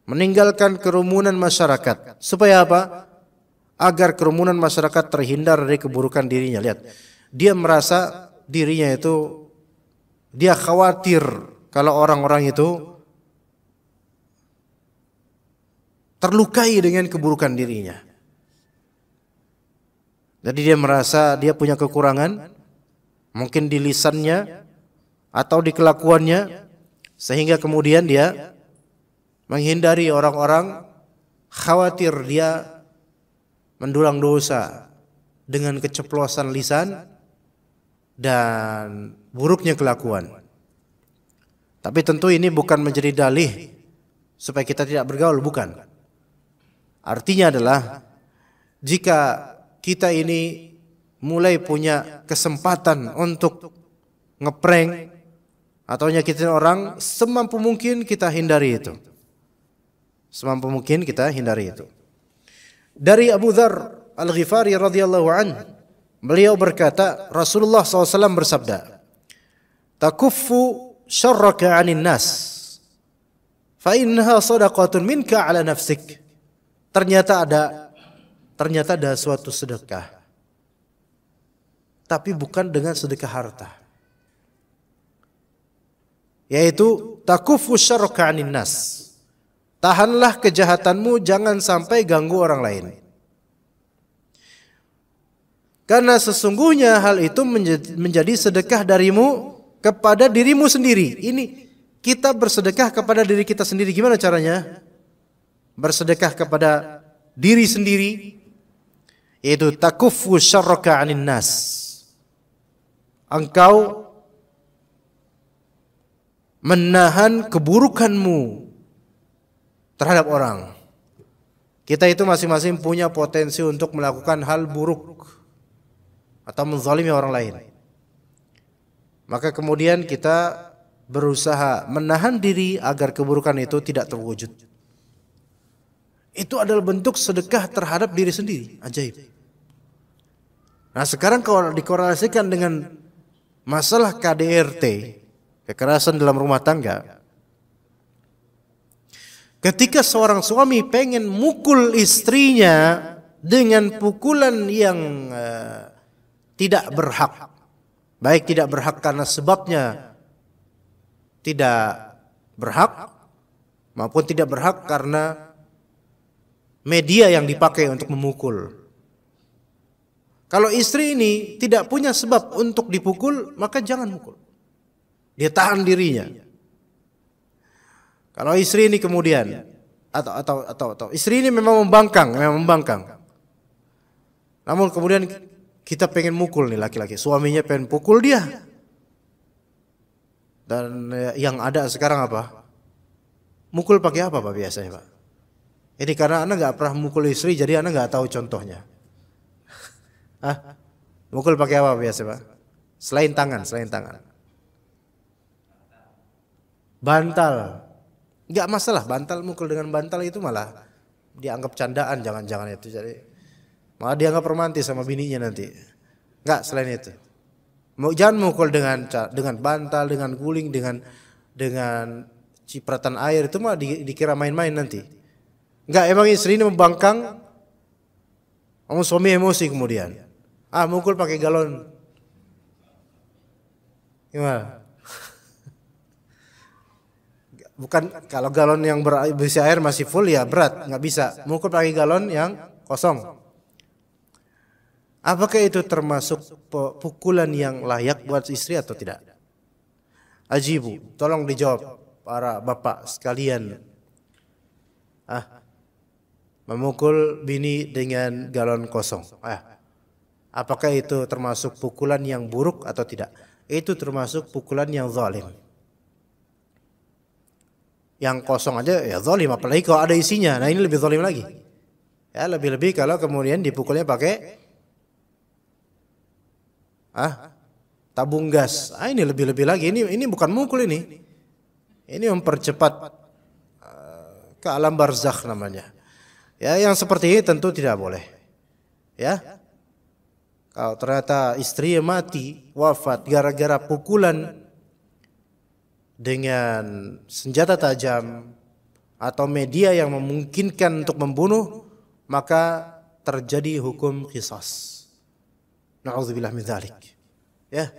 S2: meninggalkan kerumunan masyarakat. Supaya apa? Agar kerumunan masyarakat terhindar dari keburukan dirinya. Lihat, dia merasa dirinya itu, dia khawatir kalau orang-orang itu terlukai dengan keburukan dirinya. Jadi dia merasa dia punya kekurangan, mungkin di lisannya atau di kelakuannya, sehingga kemudian dia menghindari orang-orang, khawatir dia mendulang dosa dengan keceplosan lisan dan buruknya kelakuan. Tapi tentu ini bukan menjadi dalih supaya kita tidak bergaul, bukan. Artinya adalah jika kita ini mulai punya kesempatan untuk ngeprank atau nyakitin orang, semampu mungkin kita hindari itu. Semampu mungkin kita hindari itu. Dari Abu Dzar Al-Ghifari radhiyallahu anhu, beliau berkata, Rasulullah SAW bersabda, "Takuffu syarraka 'anil nas, fa innaha shadaqatun minka 'ala nafsik." Ternyata ada suatu sedekah, tapi bukan dengan sedekah harta, yaitu takuffu syarraka 'anil nas. Tahanlah kejahatanmu, jangan sampai ganggu orang lain. Karena sesungguhnya hal itu menjadi sedekah darimu kepada dirimu sendiri. kita bersedekah kepada diri kita sendiri. Gimana caranya? Bersedekah kepada diri sendiri, yaitu takuffu syarraka 'anin nas. Engkau menahan keburukanmu terhadap orang. Kita itu masing-masing punya potensi untuk melakukan hal buruk atau menzalimi orang lain. Maka kemudian kita berusaha menahan diri agar keburukan itu tidak terwujud. Itu adalah bentuk sedekah terhadap diri sendiri. Ajaib. Nah, sekarang kalau dikorelasikan dengan masalah KDRT, kekerasan dalam rumah tangga. Ketika seorang suami pengen mukul istrinya dengan pukulan yang tidak berhak, baik tidak berhak karena sebabnya tidak berhak, maupun tidak berhak karena media yang dipakai untuk memukul. Kalau istri ini tidak punya sebab untuk dipukul, maka jangan mukul. Dia tahan dirinya. Kalau istri ini kemudian atau istri ini memang membangkang. Namun kemudian kita pengen mukul nih laki-laki, suaminya pengen pukul dia. Dan yang ada sekarang apa? Mukul pakai apa Pak biasanya Pak? Ini karena Anda nggak pernah mukul istri, jadi Anda nggak tahu contohnya. Mukul pakai apa biasa Pak? Selain tangan. Bantal. Enggak masalah, bantal, mukul dengan bantal itu malah dianggap candaan, jangan-jangan itu. Jadi malah dianggap romantis sama bininya nanti. Enggak, selain itu. Jangan mukul dengan bantal, dengan guling, dengan cipratan air, itu mah dikira main-main nanti. Enggak, emang istri ini membangkang, suami emosi kemudian. Mukul pakai galon. Gimana? Bukan, kalau galon yang berisi air masih full ya berat, nggak bisa. Mukul pakai galon yang kosong. Apakah itu termasuk pukulan yang layak buat istri atau tidak? Ajibu, tolong dijawab para bapak sekalian. Memukul bini dengan galon kosong. Apakah itu termasuk pukulan yang buruk atau tidak? Itu termasuk pukulan yang zalim. Yang kosong aja ya zalim, apalagi kalau ada isinya. Nah ini lebih zalim lagi. Ya lebih-lebih kalau kemudian dipukulnya pakai tabung gas. Ini lebih-lebih lagi. Ini bukan mukul ini. Ini mempercepat ke alam barzakh namanya. Ya yang seperti ini tentu tidak boleh. Ya. Kalau ternyata istrinya mati, wafat gara-gara pukulan dengan senjata tajam atau media yang memungkinkan untuk membunuh, maka terjadi hukum qisas. Na'udzubillah min dzalik. Ya.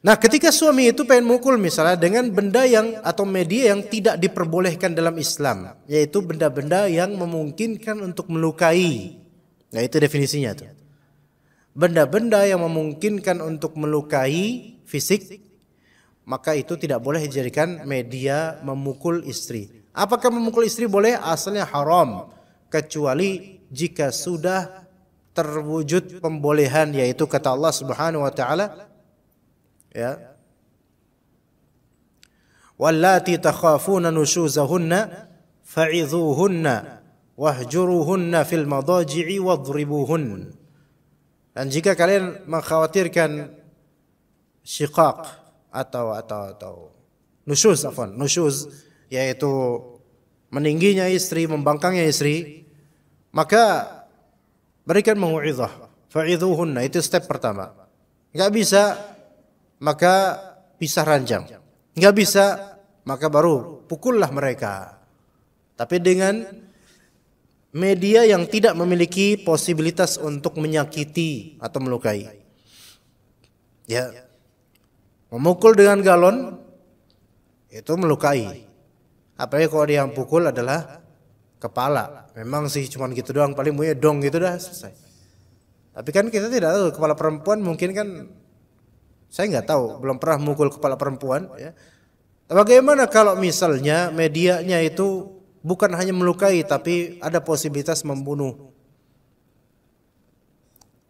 S2: Nah, ketika suami itu pengen mukul misalnya dengan benda yang atau media yang tidak diperbolehkan dalam Islam, yaitu benda-benda yang memungkinkan untuk melukai. Nah, itu definisinya tuh. Benda-benda yang memungkinkan untuk melukai fisik, maka itu tidak boleh dijadikan media memukul istri. Apakah memukul istri boleh? Asalnya haram, kecuali jika sudah terwujud pembolehan, yaitu kata Allah Subhanahu wa taala, ya. Wallati takhafuna nushuzahunna fa'idhuhunna wahjuruhunna fil madaji'i wadribuhun. Dan jika kalian mengkhawatirkan syiqaq atau nusyuz, yaitu meningginya istri, membangkangnya istri, maka berikan mau'izah, fa'idhuhunna, itu step pertama. Enggak bisa, maka pisah ranjang. Enggak bisa, maka baru pukullah mereka. Tapi dengan media yang tidak memiliki posibilitas untuk menyakiti atau melukai. Ya. Memukul dengan galon itu melukai. Apalagi kalau dia yang pukul adalah kepala. Memang sih cuma gitu doang, paling punya dong gitu dah selesai. Tapi kan kita tidak tahu, kepala perempuan mungkin kan Saya nggak tahu, belum pernah mukul kepala perempuan. Ya. Bagaimana kalau misalnya medianya itu bukan hanya melukai, tapi ada posibilitas membunuh,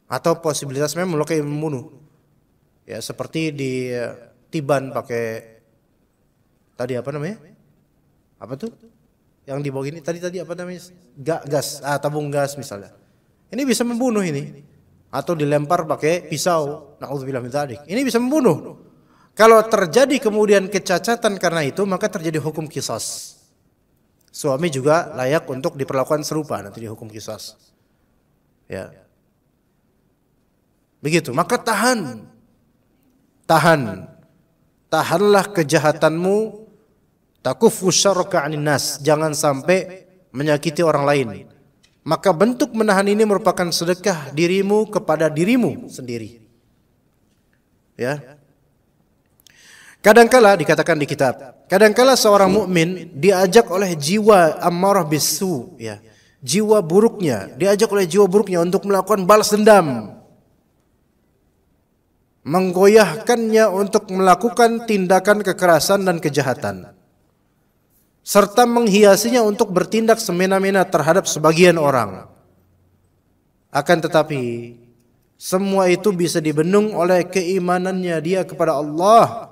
S2: atau posibilitas memang melukai membunuh. Ya seperti di Tiban pakai tadi apa namanya? Apa tuh? Yang dibawa gini tadi apa namanya? Gas, tabung gas misalnya. Ini bisa membunuh ini. Atau dilempar pakai pisau. Na'udzubillah min dzalik. Ini bisa membunuh. Kalau terjadi kemudian kecacatan karena itu, maka terjadi hukum qisas. Suami juga layak untuk diperlakukan serupa nanti dihukum qisas. Ya. Begitu. Maka tahanlah kejahatanmu, takuffu syarraka 'anil nas, jangan sampai menyakiti orang lain. Maka bentuk menahan ini merupakan sedekah dirimu kepada dirimu sendiri. Ya. Kadangkala dikatakan di kitab, kadangkala seorang mukmin diajak oleh jiwa ammarah bisu, ya. Jiwa buruknya, diajak oleh jiwa buruknya untuk melakukan balas dendam. Menggoyahkannya untuk melakukan tindakan kekerasan dan kejahatan, serta menghiasinya untuk bertindak semena-mena terhadap sebagian orang. Akan tetapi semua itu bisa dibendung oleh keimanannya dia kepada Allah,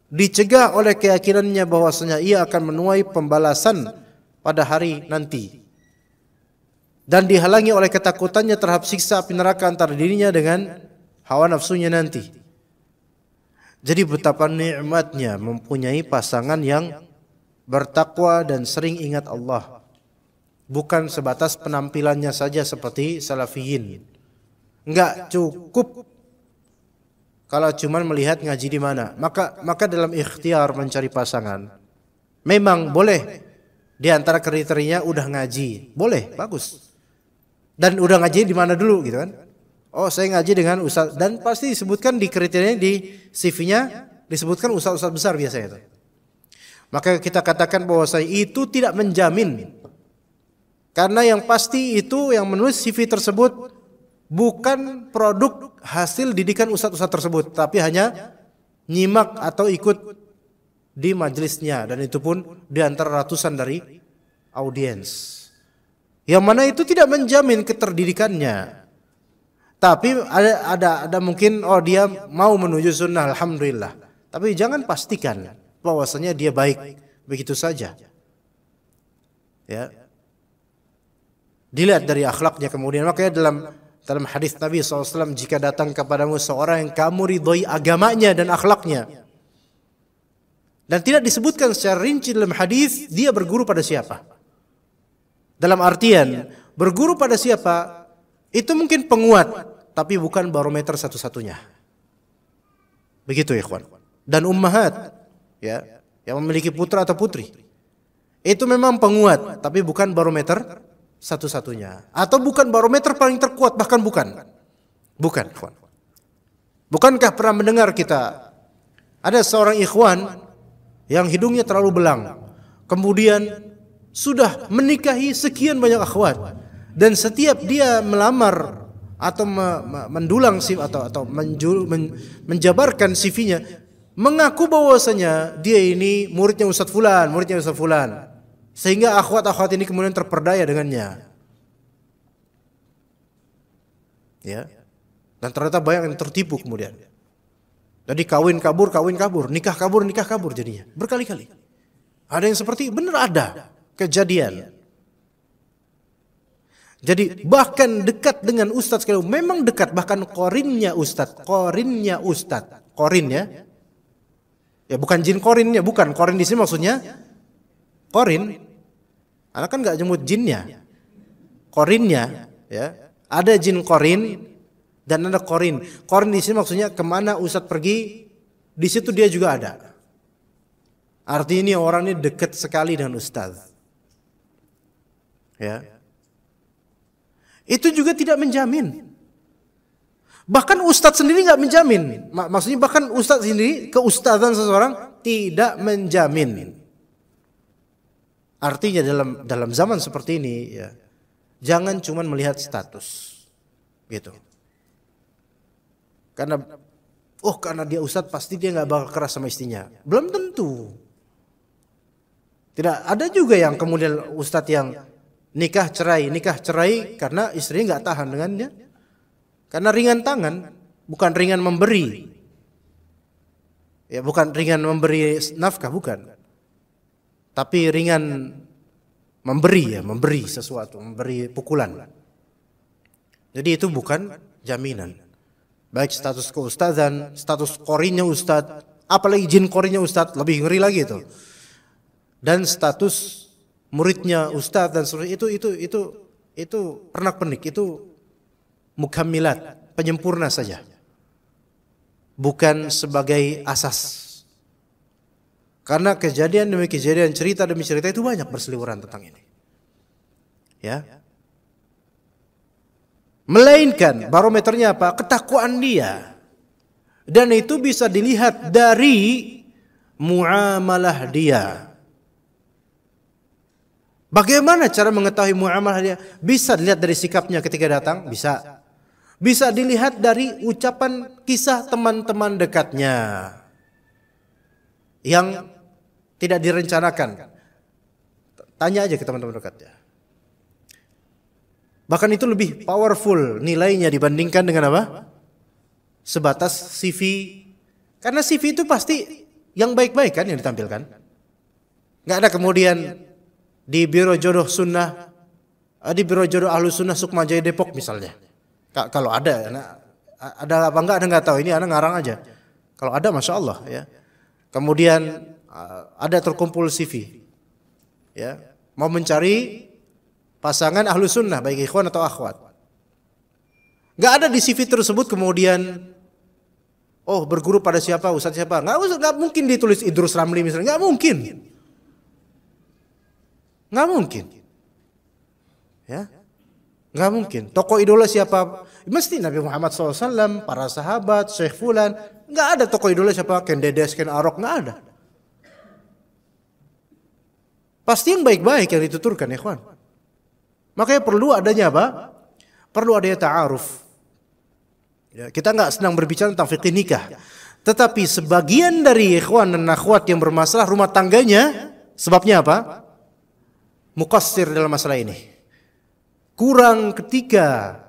S2: dicegah oleh keyakinannya bahwasanya ia akan menuai pembalasan pada hari nanti, dan dihalangi oleh ketakutannya terhadap siksa api neraka antara dirinya dengan hawa nafsunya nanti. Jadi betapa nikmatnya mempunyai pasangan yang bertakwa dan sering ingat Allah. Bukan sebatas penampilannya saja seperti salafiyin. Enggak cukup kalau cuma melihat ngaji di mana. Maka dalam ikhtiar mencari pasangan, memang boleh di antara kriterianya udah ngaji. Boleh, bagus. Dan udah ngaji di mana dulu gitu kan? Oh, saya ngaji dengan ustaz, dan pasti disebutkan di kriterianya di CV-nya disebutkan ustaz-ustaz besar biasanya itu. Maka kita katakan bahwa itu tidak menjamin. Karena yang pasti itu yang menulis CV tersebut bukan produk hasil didikan ustaz-ustaz tersebut, tapi hanya nyimak atau ikut di majelisnya, dan itu pun di antara ratusan dari audiens. Yang mana itu tidak menjamin keterdidikannya. Tapi ada mungkin dia mau menuju sunnah, alhamdulillah. Tapi jangan pastikan bahwasanya dia baik begitu saja. Ya. Dilihat dari akhlaknya kemudian. Makanya dalam hadis Nabi SAW, jika datang kepadamu seorang yang kamu ridhoi agamanya dan akhlaknya, dan tidak disebutkan secara rinci dalam hadis dia berguru pada siapa. Dalam artian berguru pada siapa itu mungkin penguat, tapi bukan barometer satu-satunya. Begitu ya ikhwan. Dan ummahat, ya, yang memiliki putra atau putri, itu memang penguat, tapi bukan barometer satu-satunya, atau bukan barometer paling terkuat, bahkan bukan. Ikhwan. Bukankah pernah mendengar kita ada seorang ikhwan yang hidungnya terlalu belang, kemudian sudah menikahi sekian banyak akhwat, dan setiap dia melamar atau mendulang atau menjabarkan CV-nya, mengaku bahwasanya dia ini muridnya Ustaz Fulan, sehingga akhwat-akhwat ini kemudian terperdaya dengannya. Ya. Dan ternyata banyak yang tertipu kemudian. Jadi kawin kabur, nikah kabur jadinya berkali-kali. Ada yang seperti benar ada kejadian. Jadi bahkan dekat dengan ustaz, kalau memang dekat, bahkan korinnya ustaz, korin ya. Ya bukan jin korinnya, bukan. Korin di sini maksudnya korin. Anak kan enggak jemput jinnya. Korinnya, ya. Ada jin korin dan ada korin. Korin di sini maksudnya kemana ustaz pergi, di situ dia juga ada. Artinya ini orang ini dekat sekali dengan ustaz. Ya. Itu juga tidak menjamin. Bahkan ustadz sendiri nggak menjamin. Maksudnya bahkan ustadz sendiri, keustadzan seseorang tidak menjamin. Artinya dalam zaman seperti ini, ya, jangan cuma melihat status, gitu. Karena oh karena dia ustadz pasti dia nggak bakal keras sama istrinya. Belum tentu. Tidak, ada juga yang kemudian ustadz yang nikah cerai karena istrinya nggak tahan dengannya. Karena ringan tangan, bukan ringan memberi. Ya, bukan ringan memberi nafkah, bukan. Tapi ringan memberi sesuatu, memberi pukulan. Jadi itu bukan jaminan. Baik status keustadzan, status qorinya ustadz, apalagi jin qorinya ustadz, lebih ngeri lagi itu. Dan status muridnya ustadz dan seterusnya itu pernak-pernik, itu mukammilat, penyempurna saja. Bukan sebagai asas. Karena kejadian demi kejadian, cerita demi cerita itu banyak berseliweran tentang ini. Ya. Melainkan barometernya apa? Ketakwaan dia. Dan itu bisa dilihat dari muamalah dia. Bagaimana cara mengetahui muamalah dia? Bisa dilihat dari sikapnya ketika datang, bisa. Bisa dilihat dari ucapan kisah teman-teman dekatnya yang tidak direncanakan. Tanya aja ke teman-teman dekatnya. Bahkan itu lebih powerful nilainya dibandingkan dengan apa? Sebatas CV. Karena CV itu pasti yang baik-baik kan yang ditampilkan. Nggak ada kemudian di Biro Jodoh Sunnah, di Biro Jodoh Ahlus Sunnah Sukmajaya Depok misalnya. Kalau ada apa enggak ada nggak tahu, ini anak ngarang aja. Kalau ada masya Allah ya. Kemudian ada terkumpul CV, ya mau mencari pasangan ahlu sunnah baik ikhwan atau akhwat. Nggak ada di CV tersebut kemudian oh berguru pada siapa, ustadz siapa. Nggak mungkin ditulis Idrus Ramli misalnya, nggak mungkin. Nggak mungkin. Ya. Nggak mungkin. Tokoh idola siapa? Mesti Nabi Muhammad SAW, para sahabat, Syekh Fulan. Nggak ada tokoh idola siapa? Ken Dedes, Ken Arok, nggak ada. Pasti yang baik-baik yang dituturkan, ya ikhwan. Makanya perlu adanya apa? Perlu adanya ta'aruf. Ya, kita nggak sedang berbicara tentang fikih nikah. Tetapi sebagian dari ikhwan dan akhwat yang bermasalah rumah tangganya, sebabnya apa? Muqassir dalam masalah ini. Kurang ketika,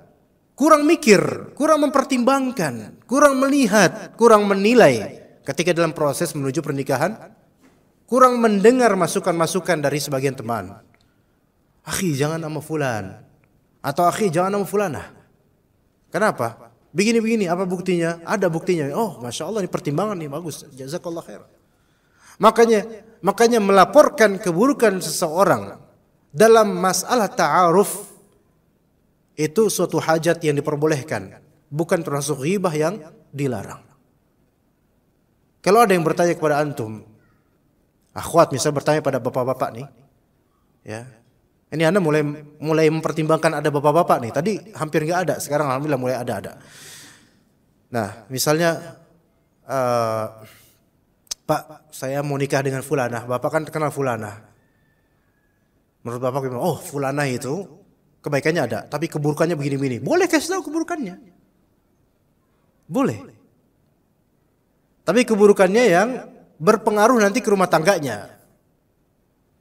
S2: kurang mikir, kurang mempertimbangkan, kurang melihat, kurang menilai ketika dalam proses menuju pernikahan, kurang mendengar masukan-masukan dari sebagian teman. Akhi jangan sama fulan, atau akhi jangan sama fulanah. Kenapa? Begini-begini, apa buktinya? Ada buktinya. Oh, masya Allah ini pertimbangan nih, bagus. Jazakallah khair. Makanya melaporkan keburukan seseorang dalam masalah ta'aruf itu suatu hajat yang diperbolehkan, bukan termasuk ghibah yang dilarang. Kalau ada yang bertanya kepada antum, akhwat misalnya bertanya pada bapak-bapak nih, ya, ini anda mulai mempertimbangkan ada bapak-bapak nih. Tadi hampir nggak ada, sekarang alhamdulillah mulai ada. Nah, misalnya, Pak, saya mau nikah dengan fulanah. Bapak kan kenal fulanah. Menurut bapak gimana? Oh, fulanah itu kebaikannya ada, tapi keburukannya begini-begini. Boleh kasih tahu keburukannya. Boleh. Tapi keburukannya yang berpengaruh nanti ke rumah tangganya.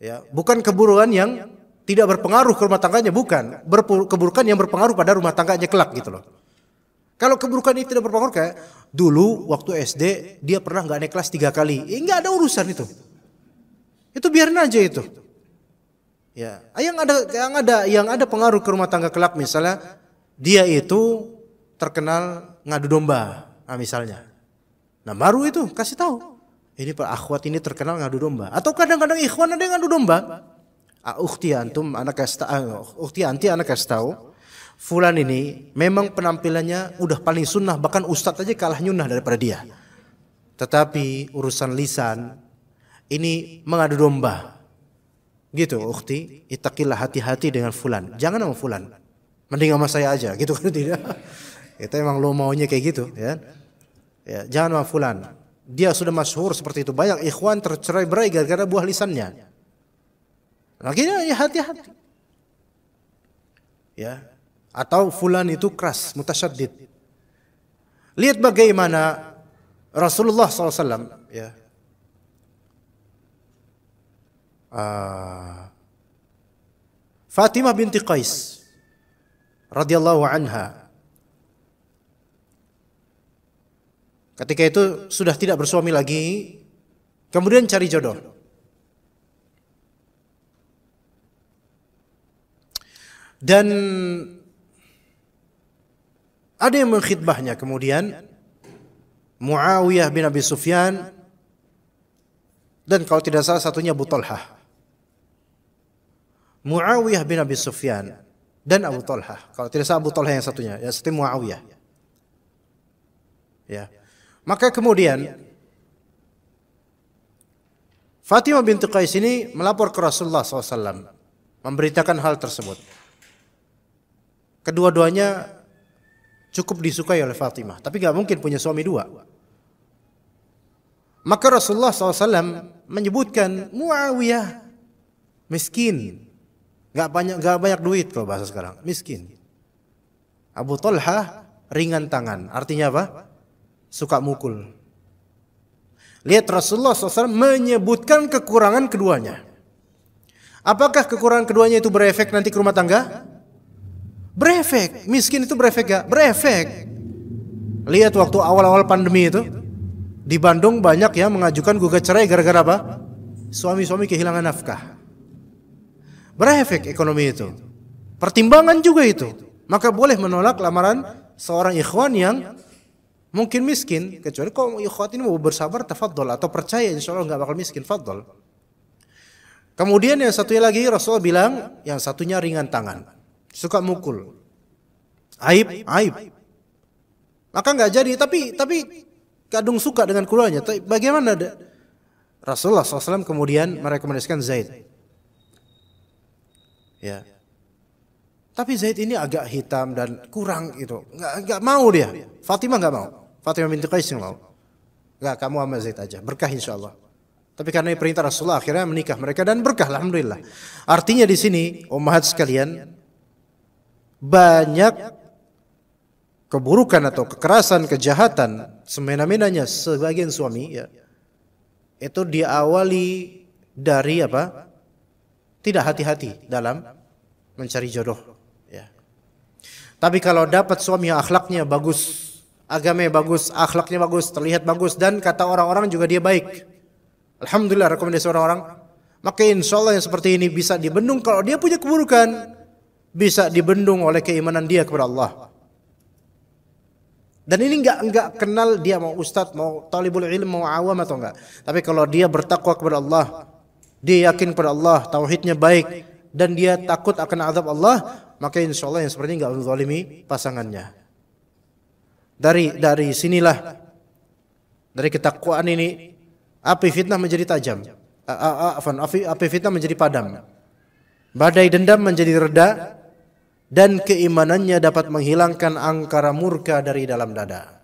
S2: Ya, bukan keburukan yang tidak berpengaruh ke rumah tangganya, bukan. Keburukan yang berpengaruh pada rumah tangganya kelak gitu loh. Kalau keburukan itu tidak berpengaruh kayak dulu waktu SD dia pernah nggak naik kelas 3 kali, nggak ada urusan itu. Itu biarin aja itu. Ya, yang ada pengaruh ke rumah tangga kelak misalnya dia itu terkenal ngadu domba, nah, misalnya. Nah baru itu kasih tahu. Ini Pak akhwat ini terkenal ngadu domba. Atau kadang-kadang ikhwan ada yang ngadu domba. Ukhti antum anak ukhti anti anak kasih tahu. Fulan ini memang penampilannya udah paling sunnah, bahkan ustadz aja kalah nyunnah daripada dia. Tetapi urusan lisan ini mengadu domba. Gitu, ukhti, ittaqillah, hati-hati dengan fulan. Jangan sama fulan. Mending sama saya aja, gitu kan tidak. Kita emang lo maunya kayak gitu, ya. Ya, jangan sama fulan. Dia sudah masyhur seperti itu. Banyak ikhwan tercerai-berai gara-gara buah lisannya. Akhirnya ya hati-hati. Ya. Atau fulan itu keras, mutasyaddid. Lihat bagaimana Rasulullah SAW, ya, Fatimah binti Qais radhiyallahu anha ketika itu sudah tidak bersuami lagi, kemudian cari jodoh. Dan ada yang mengkhidbahnya kemudian, Muawiyah bin Abi Sufyan, dan kalau tidak salah satunya Abu Talhah. Muawiyah bin Abi Sufyan dan Abu Talhah. Kalau tidak salah Abu Talhah yang satunya, yang satu Muawiyah. Ya. Maka kemudian Fatimah binti Qais ini melapor ke Rasulullah SAW, memberitakan hal tersebut. Kedua-duanya cukup disukai oleh Fatimah, tapi gak mungkin punya suami dua. Maka Rasulullah SAW menyebutkan Muawiyah miskin, gak banyak duit kalau bahasa sekarang, miskin. Abu Talhah ringan tangan, artinya apa? Suka mukul. Lihat Rasulullah SAW menyebutkan kekurangan keduanya. Apakah kekurangan keduanya itu berefek nanti ke rumah tangga? Berefek. Miskin itu berefek gak? Berefek. Lihat waktu awal-awal pandemi itu, di Bandung banyak yang mengajukan gugat cerai gara-gara apa? Suami-suami kehilangan nafkah. Berefek ekonomi itu. Pertimbangan juga itu. Maka boleh menolak lamaran seorang ikhwan yang mungkin miskin, kecuali kalau ikhwat ini mau bersabar, tafadhol, atau percaya insya Allah nggak bakal miskin, fadhol. Kemudian yang satunya lagi Rasulullah bilang, yang satunya ringan tangan, suka mukul, aib. Maka nggak jadi, tapi kadung suka dengan keduanya. Bagaimana? Rasulullah SAW kemudian merekomendasikan Zaid. Ya. Tapi Zaid ini agak hitam dan kurang itu, nggak mau dia. Fatimah nggak mau. Fatimah binti Qais yang mau. Nggak, kamu sama Zaid aja, berkah insya Allah. Tapi karena perintah Rasulullah, akhirnya menikah mereka dan berkah, alhamdulillah. Artinya di sini, ummahat sekalian, banyak keburukan atau kekerasan, kejahatan, semena-menanya sebagian suami, ya, itu diawali dari apa? Tidak hati-hati dalam mencari jodoh. Ya. Tapi kalau dapat suami yang akhlaknya bagus, agamanya bagus, akhlaknya bagus, terlihat bagus, dan kata orang-orang juga dia baik, alhamdulillah, rekomendasi orang-orang, maka insya Allah yang seperti ini bisa dibendung. Kalau dia punya keburukan, bisa dibendung oleh keimanan dia kepada Allah. Dan ini enggak kenal dia mau ustadz, mau talibul ilm, mau awam atau enggak. Tapi kalau dia bertakwa kepada Allah, dia yakin kepada Allah, tauhidnya baik, dan dia takut akan azab Allah, maka insya Allah yang seperti ini enggak menzalimi pasangannya. Dari sinilah, dari ketakwaan ini, api fitnah menjadi tajam, api fitnah menjadi padam, badai dendam menjadi reda, dan keimanannya dapat menghilangkan angkara murka dari dalam dada.